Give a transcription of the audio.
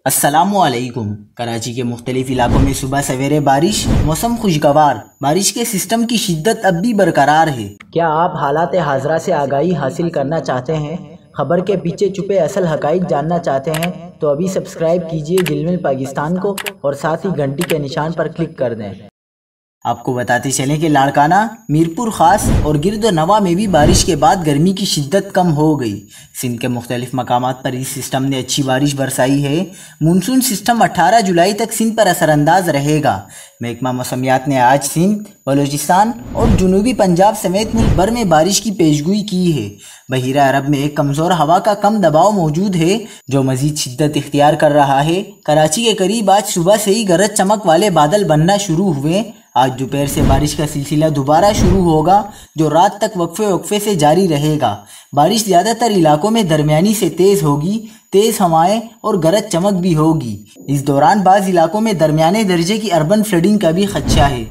السلام علیکم۔ کراچی کے مختلف علاقوں میں صبح سویرے بارش، موسم خوشگوار۔ بارش کے سسٹم کی شدت اب بھی برقرار ہے۔ کیا آپ حالات حاضرہ سے آگاہی حاصل کرنا چاہتے ہیں؟ خبر کے پیچھے چھپے اصل حقائق جاننا چاہتے ہیں تو ابھی سبسکرائب کیجئے جلمل پاکستان کو اور ساتھ ہی گھنٹی کے نشان پر کلک کر دیں۔ آپ کو بتاتے چلیں کہ لاڑکانہ، میرپور خاص اور گرد و نواح میں بھی بارش کے بعد گرمی کی شدت کم ہو گئی۔ سندھ کے مختلف مقامات پر اس سسٹم نے اچھی بارش برسائی ہے۔ مونسون سسٹم 18 جولائی تک سندھ پر اثر انداز رہے گا۔ محکمہ موسمیات نے آج سندھ، بلوچستان اور جنوبی پنجاب سمیت ملک بھر میں بارش کی پیشگوئی کی ہے۔ بحیرہ عرب میں ایک کمزور ہوا کا کم دباؤ موجود ہے جو مزید شدت اختیار کر رہا ہے۔ کراچی کے قریب آج صبح سے ہی گرج چمک والے بادل بننا شروع ہوئے۔ آج دوپہر سے بارش کا سلسلہ دوبارہ شروع ہوگا جو رات تک وقفے سے جاری رہے گا۔ بارش زیادہ تر علاقوں میں درمیانی سے تیز ہوگی، تیز ہوائیں اور گرج چمک بھی ہوگی۔ اس دوران بعض علاقوں میں درمیانے درجے کی اربن فلڈنگ کا بھی خدشہ ہے۔